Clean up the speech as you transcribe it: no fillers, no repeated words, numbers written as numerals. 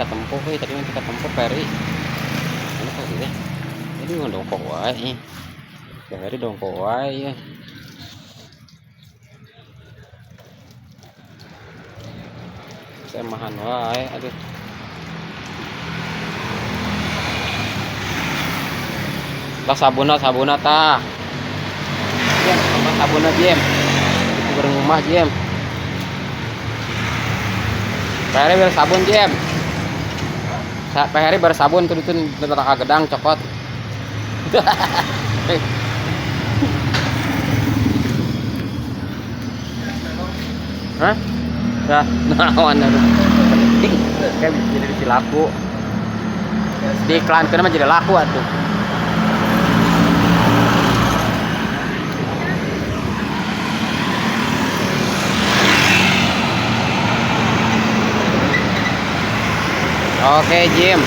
tempuh we tadi kita tempuh Peri. Ini kok gitu. Ini dongkok wae. Peri dongkok wae ya. Semahan wae aduh. Lah sabuna tah. Jem, sama sabuna Jem. Itu bareng rumah Jem. Peri ber sabun Jem. Peri ber sabun tuh itu gedang cokot. Hah? Ya, naon aduh. Penting kayak jadi laku. Di iklan mah jadi laku atuh. Oke, Jim.